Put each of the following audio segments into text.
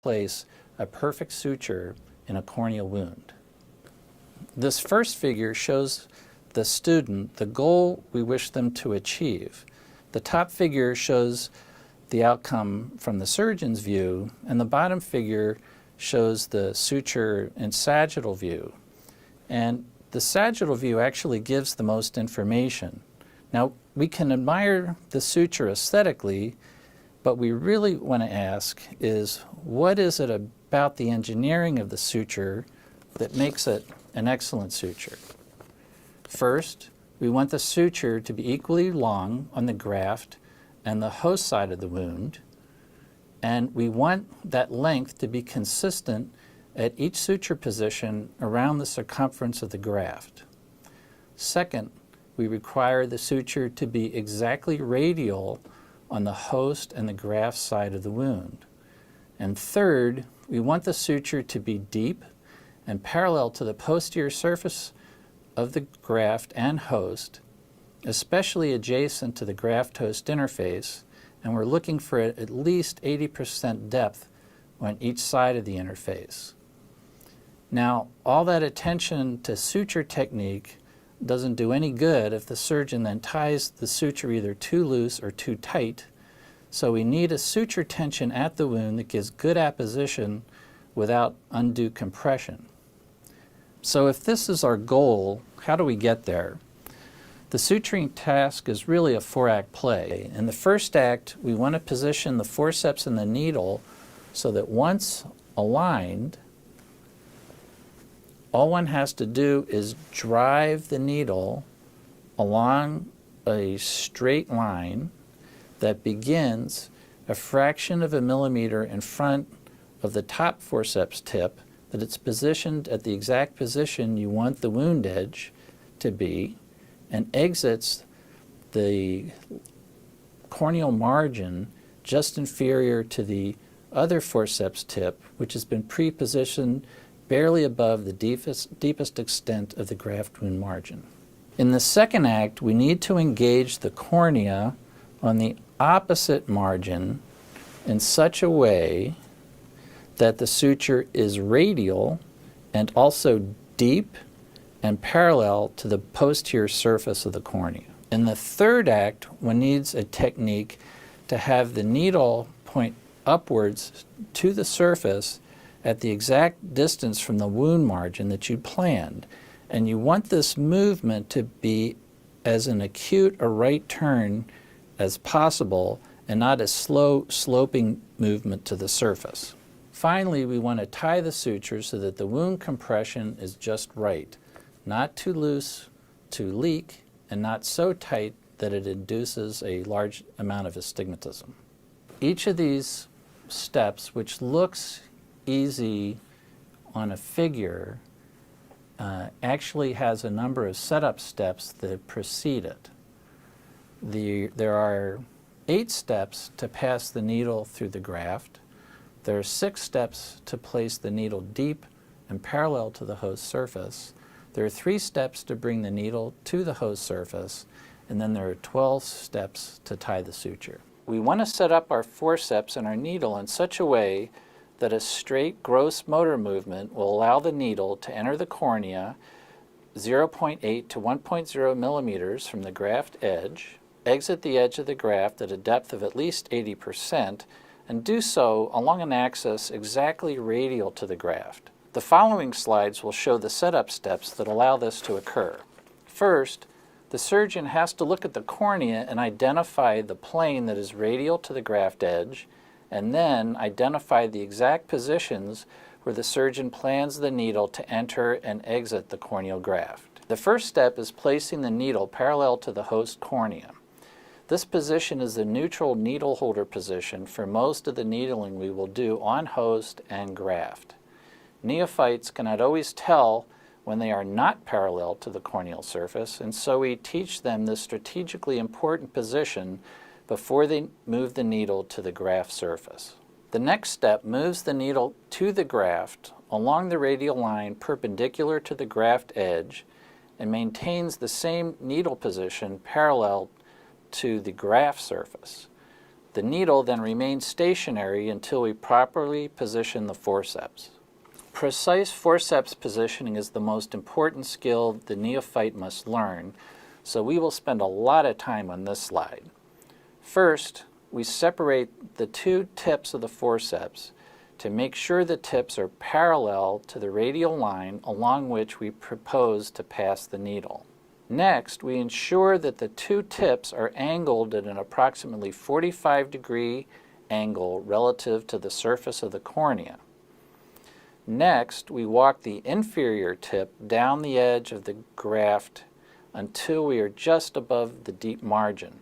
place a perfect suture in a corneal wound. This first figure shows the student the goal we wish them to achieve. The top figure shows the outcome from the surgeon's view, and the bottom figure shows the suture and sagittal view. And the sagittal view actually gives the most information. Now, we can admire the suture aesthetically, but we really want to ask is, what is it about the engineering of the suture that makes it an excellent suture? First, we want the suture to be equally long on the graft and the host side of the wound, and we want that length to be consistent at each suture position around the circumference of the graft. Second, we require the suture to be exactly radial on the host and the graft side of the wound. And third, we want the suture to be deep and parallel to the posterior surface of the graft and host, especially adjacent to the graft-host interface, and we're looking for at least 80% depth on each side of the interface. Now, all that attention to suture technique doesn't do any good if the surgeon then ties the suture either too loose or too tight, so we need a suture tension at the wound that gives good apposition without undue compression. So if this is our goal, how do we get there? The suturing task is really a 4-act play. In the first act, we want to position the forceps and the needle so that once aligned, all one has to do is drive the needle along a straight line that begins a fraction of a millimeter in front of the top forceps tip, that it's positioned at the exact position you want the wound edge to be, and exits the corneal margin just inferior to the other forceps tip, which has been pre-positioned barely above the deepest extent of the graft wound margin. In the second act, we need to engage the cornea on the opposite margin in such a way that the suture is radial and also deep and parallel to the posterior surface of the cornea. In the third act, one needs a technique to have the needle point upwards to the surface at the exact distance from the wound margin that you planned. And you want this movement to be as an acute a right turn as possible and not a slow sloping movement to the surface. Finally, we want to tie the suture so that the wound compression is just right, not too loose to leak and not so tight that it induces a large amount of astigmatism. Each of these steps, which looks easy on a figure, actually has a number of setup steps that precede it. There are 8 steps to pass the needle through the graft. There are 6 steps to place the needle deep and parallel to the host surface. There are 3 steps to bring the needle to the host surface, and then there are 12 steps to tie the suture. We want to set up our forceps and our needle in such a way that a straight gross motor movement will allow the needle to enter the cornea 0.8 to 1.0 millimeters from the graft edge, exit the edge of the graft at a depth of at least 80%, and do so along an axis exactly radial to the graft. The following slides will show the setup steps that allow this to occur. First, the surgeon has to look at the cornea and identify the plane that is radial to the graft edge, and then identify the exact positions where the surgeon plans the needle to enter and exit the corneal graft. The first step is placing the needle parallel to the host cornea. This position is the neutral needle holder position for most of the needling we will do on host and graft. Neophytes cannot always tell when they are not parallel to the corneal surface, and so we teach them this strategically important position before they move the needle to the graft surface. The next step moves the needle to the graft along the radial line perpendicular to the graft edge and maintains the same needle position parallel to the graft surface. The needle then remains stationary until we properly position the forceps. Precise forceps positioning is the most important skill the neophyte must learn, so we will spend a lot of time on this slide. First, we separate the two tips of the forceps to make sure the tips are parallel to the radial line along which we propose to pass the needle. Next, we ensure that the two tips are angled at an approximately 45-degree angle relative to the surface of the cornea. Next, we walk the inferior tip down the edge of the graft until we are just above the deep margin.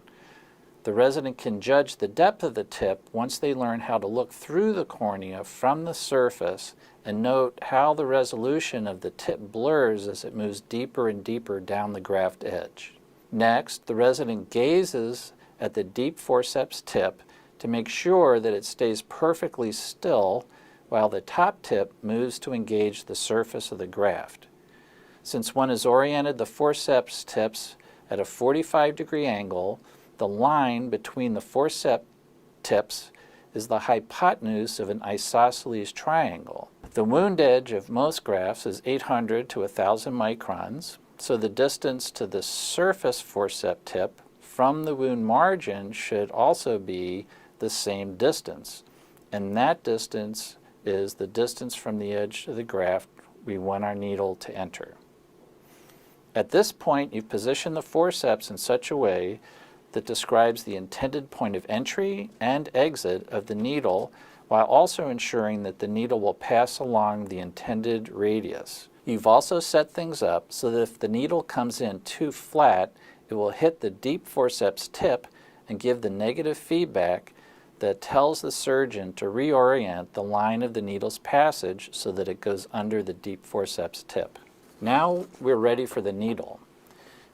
The resident can judge the depth of the tip once they learn how to look through the cornea from the surface and note how the resolution of the tip blurs as it moves deeper and deeper down the graft edge. Next, the resident gazes at the deep forceps tip to make sure that it stays perfectly still while the top tip moves to engage the surface of the graft. Since one has oriented the forceps tips at a 45-degree angle, the line between the forceps tips is the hypotenuse of an isosceles triangle. The wound edge of most grafts is 800 to 1,000 microns, so the distance to the surface forceps tip from the wound margin should also be the same distance, and that distance is the distance from the edge of the graft we want our needle to enter. At this point, you've positioned the forceps in such a way that describes the intended point of entry and exit of the needle, while also ensuring that the needle will pass along the intended radius. You've also set things up so that if the needle comes in too flat, it will hit the deep forceps tip and give the negative feedback that tells the surgeon to reorient the line of the needle's passage so that it goes under the deep forceps tip. Now we're ready for the needle.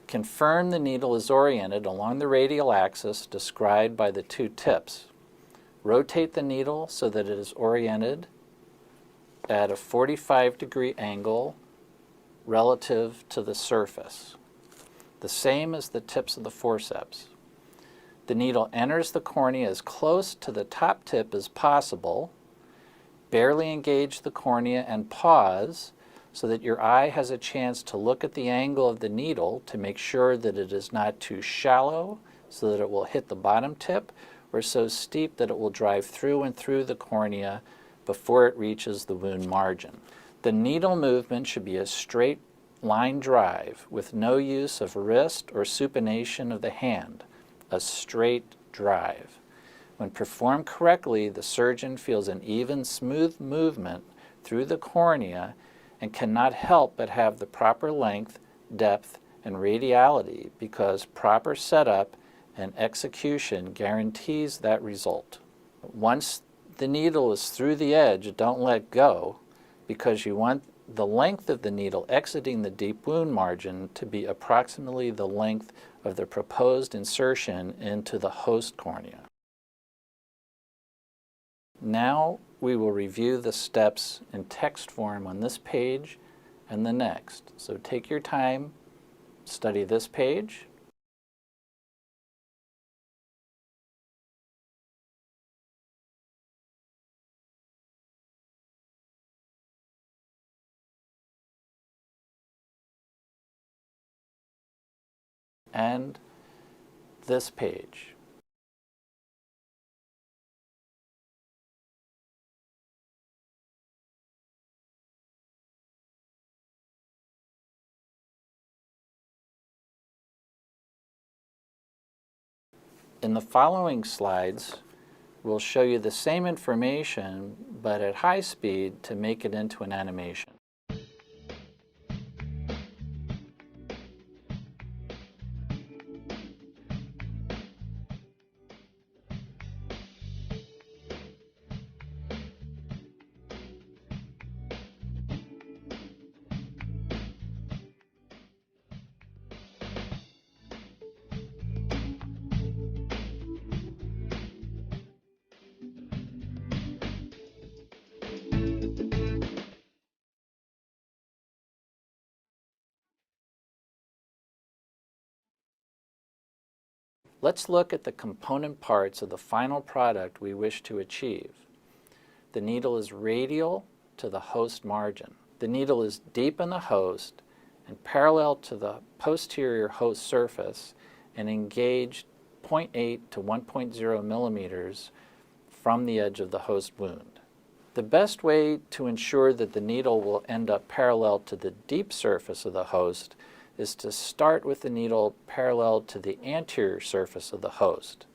Confirm the needle is oriented along the radial axis described by the two tips. Rotate the needle so that it is oriented at a 45-degree angle relative to the surface, the same as the tips of the forceps. The needle enters the cornea as close to the top tip as possible. Barely engage the cornea and pause so that your eye has a chance to look at the angle of the needle to make sure that it is not too shallow so that it will hit the bottom tip, or so steep that it will drive through and through the cornea before it reaches the wound margin. The needle movement should be a straight line drive with no use of wrist or supination of the hand, a straight drive. When performed correctly, the surgeon feels an even, smooth movement through the cornea and cannot help but have the proper length, depth, and radiality because proper setup and execution guarantees that result. Once the needle is through the edge, don't let go because you want the length of the needle exiting the deep wound margin to be approximately the length of the proposed insertion into the host cornea. Now we will review the steps in text form on this page and the next. So take your time, study this page. And this page. In the following slides, we'll show you the same information, but at high speed to make it into an animation. Let's look at the component parts of the final product we wish to achieve. The needle is radial to the host margin. The needle is deep in the host and parallel to the posterior host surface and engaged 0.8 to 1.0 millimeters from the edge of the host wound. The best way to ensure that the needle will end up parallel to the deep surface of the host is to start with the needle parallel to the anterior surface of the host.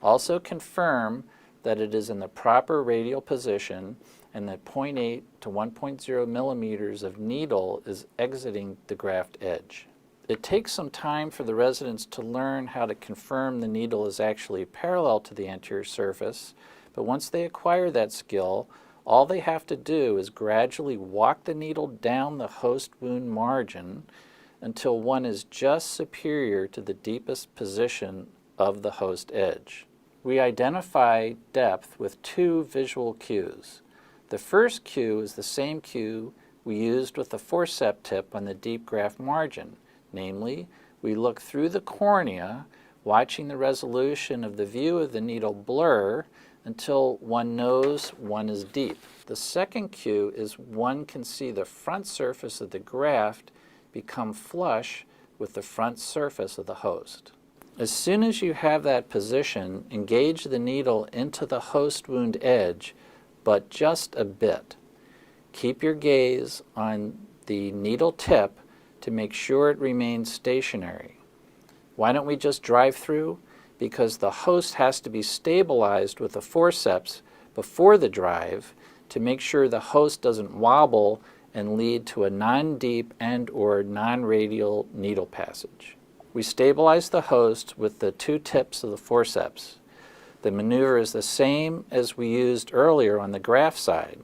Also confirm that it is in the proper radial position and that 0.8 to 1.0 millimeters of needle is exiting the graft edge. It takes some time for the residents to learn how to confirm the needle is actually parallel to the anterior surface, but once they acquire that skill, all they have to do is gradually walk the needle down the host wound margin until one is just superior to the deepest position of the host edge. We identify depth with two visual cues. The first cue is the same cue we used with the forceps tip on the deep graft margin. Namely, we look through the cornea, watching the resolution of the view of the needle blur until one knows one is deep. The second cue is one can see the front surface of the graft become flush with the front surface of the host. As soon as you have that position, engage the needle into the host wound edge, but just a bit. Keep your gaze on the needle tip to make sure it remains stationary. Why don't we just drive through? Because the host has to be stabilized with the forceps before the drive to make sure the host doesn't wobble and lead to a non-deep and or non-radial needle passage. We stabilize the host with the two tips of the forceps. The maneuver is the same as we used earlier on the graft side.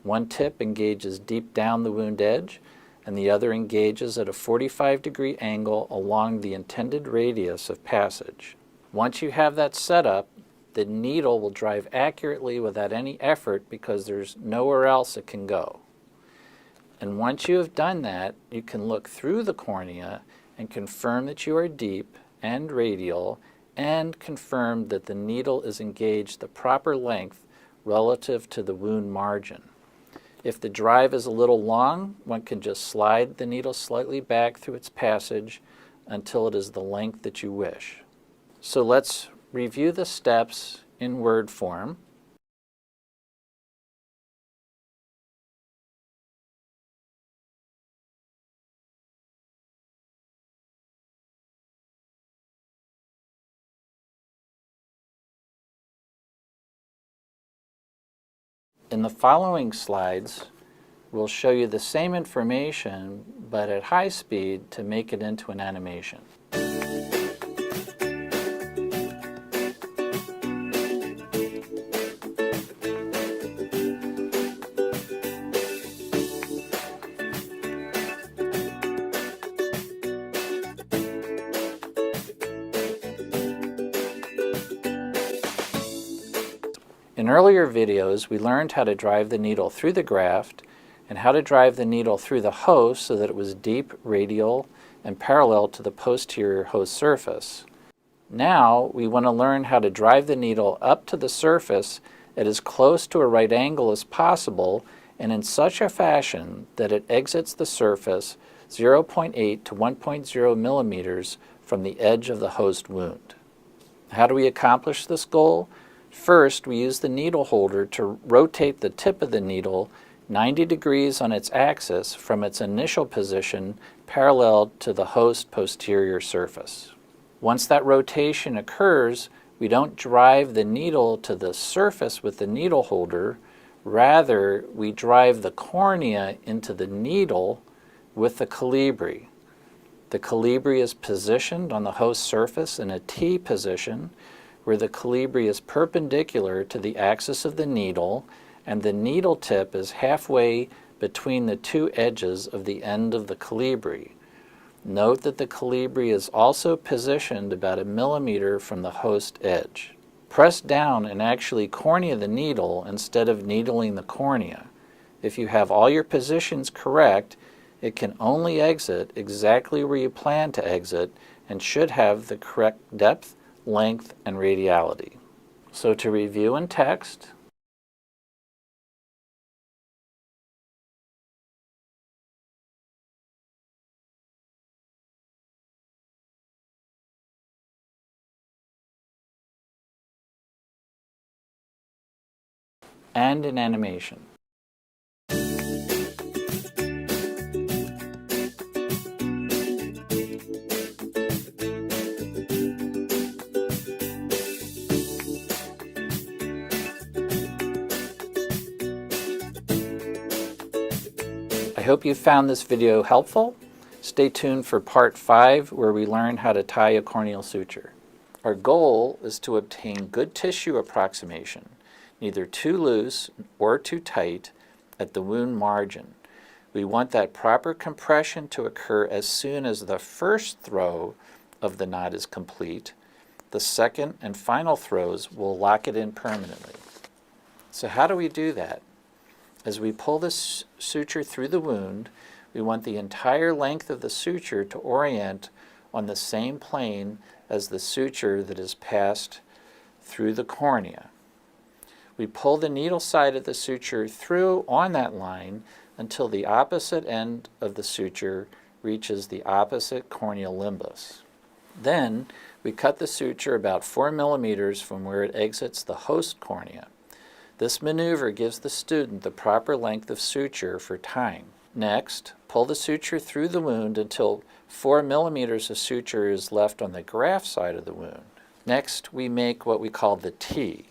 One tip engages deep down the wound edge, and the other engages at a 45-degree angle along the intended radius of passage. Once you have that set up, the needle will drive accurately without any effort because there's nowhere else it can go. And once you have done that, you can look through the cornea and confirm that you are deep and radial and confirm that the needle is engaged the proper length relative to the wound margin. If the drive is a little long, one can just slide the needle slightly back through its passage until it is the length that you wish. So let's review the steps in word form. In the following slides, we'll show you the same information, but at high speed to make it into an animation. In earlier videos, we learned how to drive the needle through the graft and how to drive the needle through the host so that it was deep, radial, and parallel to the posterior host surface. Now, we want to learn how to drive the needle up to the surface at as close to a right angle as possible and in such a fashion that it exits the surface 0.8 to 1.0 millimeters from the edge of the host wound. How do we accomplish this goal? First, we use the needle holder to rotate the tip of the needle 90 degrees on its axis from its initial position parallel to the host posterior surface. Once that rotation occurs, we don't drive the needle to the surface with the needle holder. Rather, we drive the cornea into the needle with the colibri. The colibri is positioned on the host surface in a T position, where the colibri is perpendicular to the axis of the needle and the needle tip is halfway between the two edges of the end of the colibri. Note that the colibri is also positioned about 1 millimeter from the host edge. Press down and actually cornea the needle instead of needling the cornea. If you have all your positions correct, it can only exit exactly where you plan to exit and should have the correct depth, length, and radiality. So to review in text, and in animation. I hope you found this video helpful. Stay tuned for part 5 where we learn how to tie a corneal suture. Our goal is to obtain good tissue approximation, neither too loose or too tight, at the wound margin. We want that proper compression to occur as soon as the first throw of the knot is complete. The second and final throws will lock it in permanently. So how do we do that? As we pull this suture through the wound, we want the entire length of the suture to orient on the same plane as the suture that is passed through the cornea. We pull the needle side of the suture through on that line until the opposite end of the suture reaches the opposite corneal limbus. Then we cut the suture about 4 millimeters from where it exits the host cornea. This maneuver gives the student the proper length of suture for tying. Next, pull the suture through the wound until 4 millimeters of suture is left on the graft side of the wound. Next, we make what we call the T.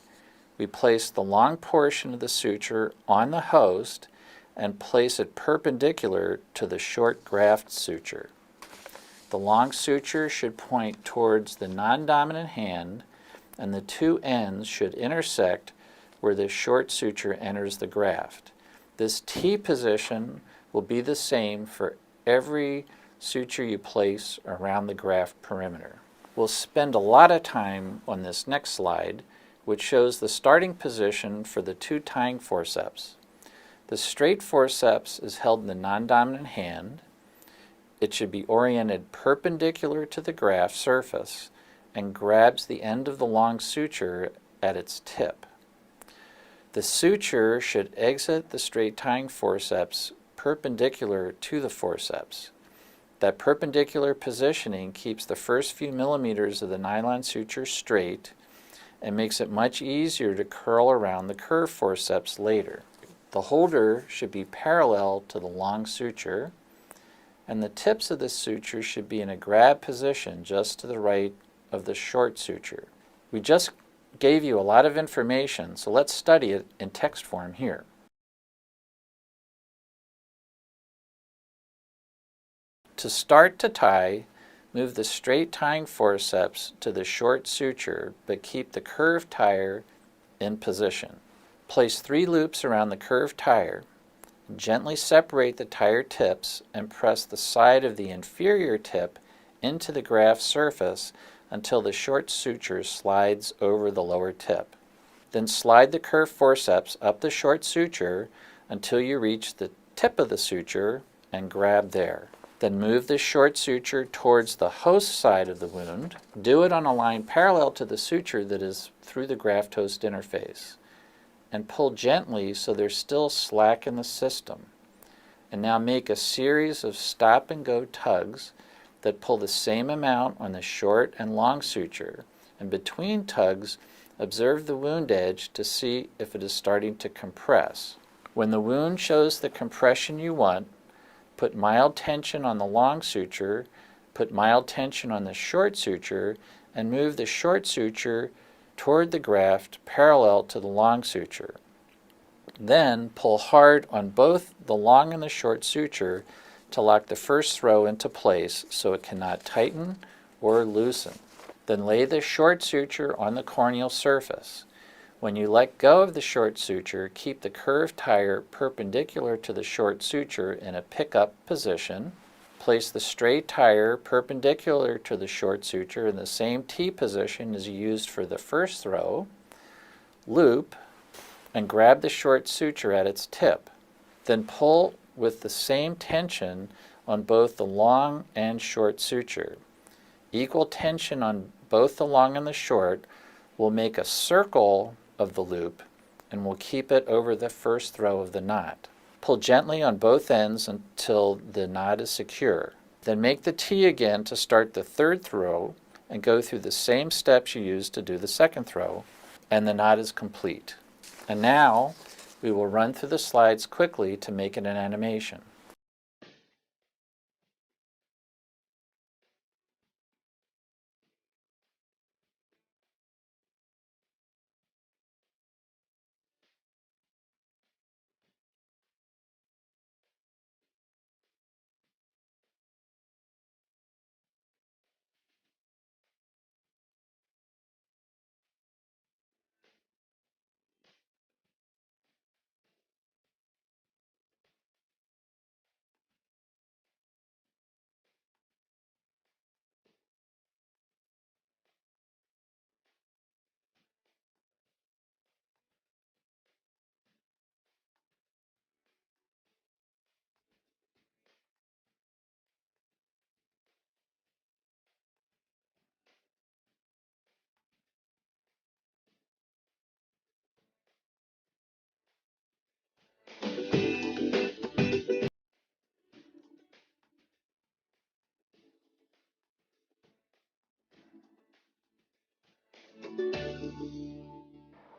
We place the long portion of the suture on the host and place it perpendicular to the short graft suture. The long suture should point towards the non-dominant hand, and the two ends should intersect where the short suture enters the graft. This T position will be the same for every suture you place around the graft perimeter. We'll spend a lot of time on this next slide, which shows the starting position for the two tying forceps. The straight forceps is held in the non-dominant hand. It should be oriented perpendicular to the graft surface and grabs the end of the long suture at its tip. The suture should exit the straight tying forceps perpendicular to the forceps. That perpendicular positioning keeps the first few millimeters of the nylon suture straight and makes it much easier to curl around the curved forceps later. The holder should be parallel to the long suture, and the tips of the suture should be in a grab position just to the right of the short suture. We just gave you a lot of information, so let's study it in text form here. To start to tie, move the straight tying forceps to the short suture, but keep the curved tire in position. Place 3 loops around the curved tire. Gently separate the tire tips and press the side of the inferior tip into the graft surface until the short suture slides over the lower tip. Then slide the curved forceps up the short suture until you reach the tip of the suture and grab there. Then move the short suture towards the host side of the wound. Do it on a line parallel to the suture that is through the graft-host interface. And pull gently so there's still slack in the system. And now make a series of stop-and-go tugs that pull the same amount on the short and long suture. And between tugs, observe the wound edge to see if it is starting to compress. When the wound shows the compression you want, put mild tension on the long suture, put mild tension on the short suture, and move the short suture toward the graft parallel to the long suture. Then pull hard on both the long and the short suture to lock the first throw into place so it cannot tighten or loosen. Then lay the short suture on the corneal surface. When you let go of the short suture, keep the curved tire perpendicular to the short suture in a pickup position. Place the straight tire perpendicular to the short suture in the same T position as used for the first throw. Loop and grab the short suture at its tip. Then pull with the same tension on both the long and short suture. Equal tension on both the long and the short, we'll make a circle of the loop and we'll keep it over the first throw of the knot. Pull gently on both ends until the knot is secure. Then make the T again to start the third throw and go through the same steps you used to do the second throw, and the knot is complete. And now we will run through the slides quickly to make it an animation.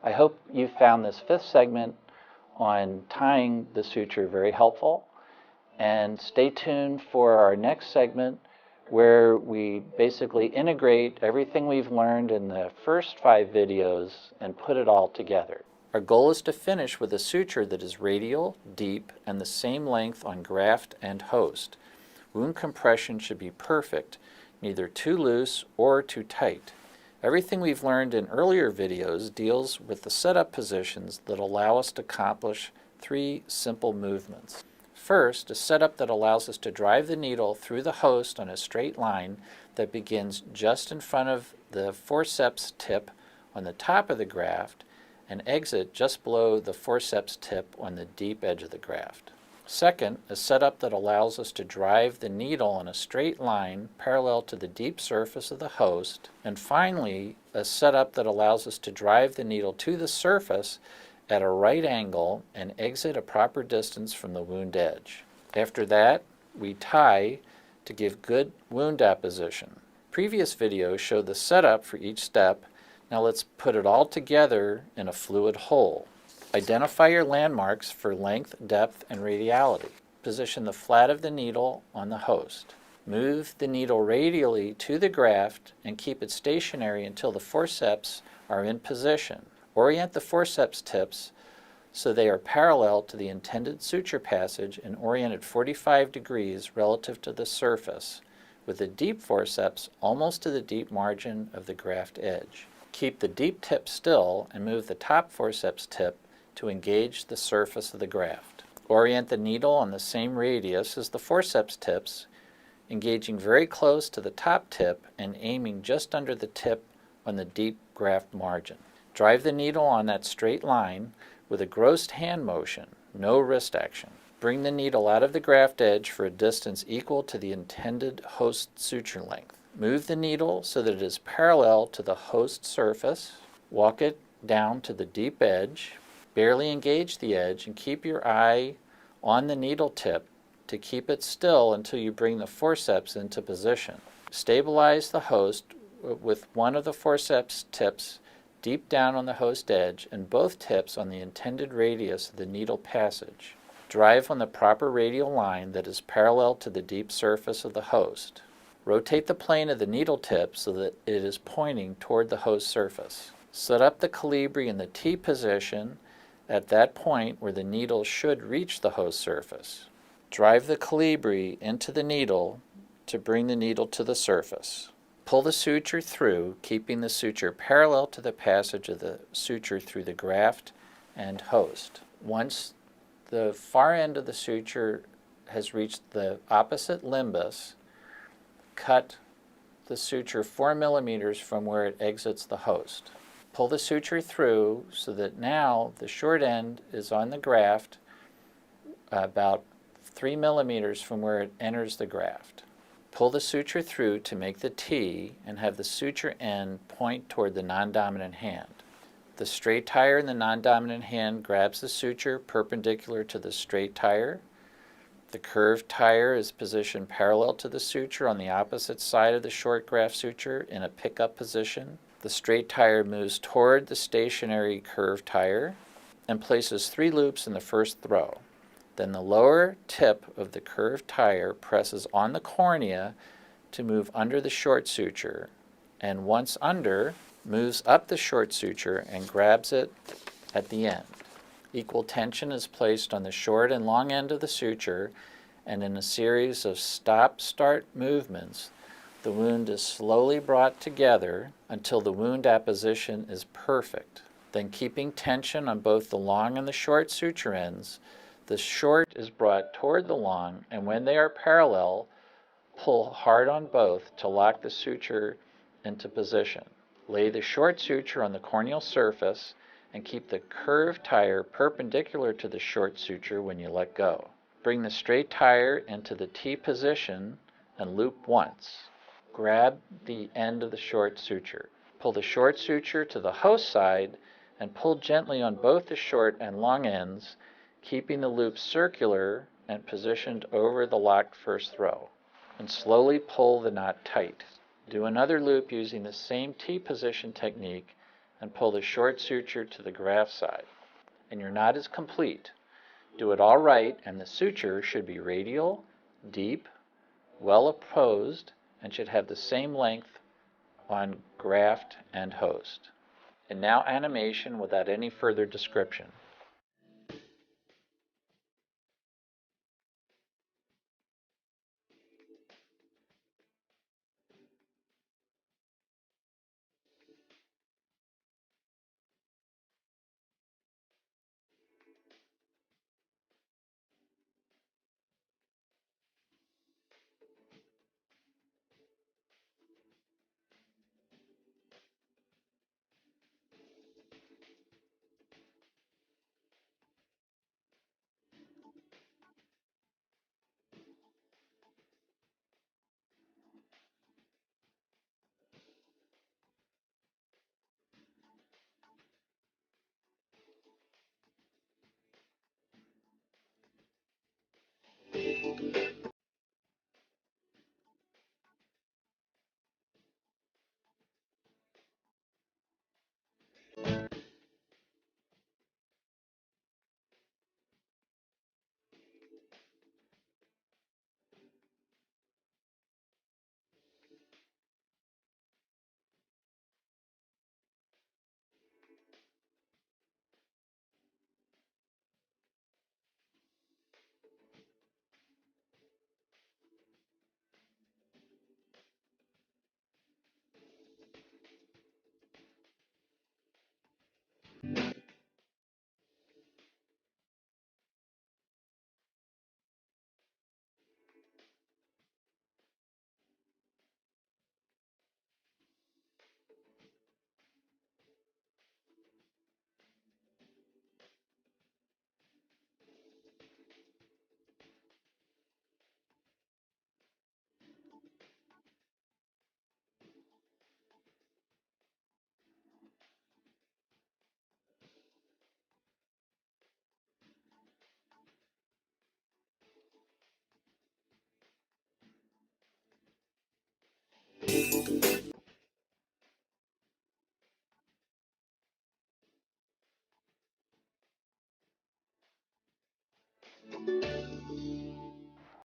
I hope you found this fifth segment on tying the suture very helpful, and stay tuned for our next segment where we basically integrate everything we've learned in the first 5 videos and put it all together. Our goal is to finish with a suture that is radial, deep, and the same length on graft and host. Wound compression should be perfect, neither too loose or too tight. Everything we've learned in earlier videos deals with the setup positions that allow us to accomplish 3 simple movements. First, a setup that allows us to drive the needle through the host on a straight line that begins just in front of the forceps tip on the top of the graft and exit just below the forceps tip on the deep edge of the graft. Second, a setup that allows us to drive the needle on a straight line parallel to the deep surface of the host. And finally, a setup that allows us to drive the needle to the surface at a right angle and exit a proper distance from the wound edge. After that, we tie to give good wound apposition. Previous videos showed the setup for each step. Now let's put it all together in a fluid whole. Identify your landmarks for length, depth, and radiality. Position the flat of the needle on the host. Move the needle radially to the graft and keep it stationary until the forceps are in position. Orient the forceps tips so they are parallel to the intended suture passage and oriented 45 degrees relative to the surface, with the deep forceps almost to the deep margin of the graft edge. Keep the deep tip still and move the top forceps tip to engage the surface of the graft. Orient the needle on the same radius as the forceps tips, engaging very close to the top tip and aiming just under the tip on the deep graft margin. Drive the needle on that straight line with a grossed hand motion, no wrist action. Bring the needle out of the graft edge for a distance equal to the intended host suture length. Move the needle so that it is parallel to the host surface. Walk it down to the deep edge. Barely engage the edge and keep your eye on the needle tip to keep it still until you bring the forceps into position. Stabilize the host with one of the forceps tips deep down on the host edge and both tips on the intended radius of the needle passage. Drive on the proper radial line that is parallel to the deep surface of the host. Rotate the plane of the needle tip so that it is pointing toward the host surface. Set up the colibri in the T position at that point where the needle should reach the host surface. Drive the colibri into the needle to bring the needle to the surface. Pull the suture through, keeping the suture parallel to the passage of the suture through the graft and host. Once the far end of the suture has reached the opposite limbus, cut the suture 4 millimeters from where it exits the host. Pull the suture through so that now the short end is on the graft about 3 millimeters from where it enters the graft. Pull the suture through to make the T and have the suture end point toward the non-dominant hand. The straight tire in the non-dominant hand grabs the suture perpendicular to the straight tire. The curved tire is positioned parallel to the suture on the opposite side of the short graft suture in a pickup position. The straight tire moves toward the stationary curved tire and places 3 loops in the first throw. Then the lower tip of the curved tire presses on the cornea to move under the short suture, and once under, moves up the short suture and grabs it at the end. Equal tension is placed on the short and long end of the suture, and in a series of stop-start movements, the wound is slowly brought together until the wound apposition is perfect. Then, keeping tension on both the long and the short suture ends, the short is brought toward the long, and when they are parallel, pull hard on both to lock the suture into position. Lay the short suture on the corneal surface and keep the curved tire perpendicular to the short suture when you let go. Bring the straight tire into the T position and loop once. Grab the end of the short suture. Pull the short suture to the host side and pull gently on both the short and long ends, keeping the loop circular and positioned over the locked first throw. And slowly pull the knot tight. Do another loop using the same T position technique and pull the short suture to the graft side. And your knot is complete. Do it all right, and the suture should be radial, deep, well opposed, and should have the same length on graft and host. And now animation without any further description.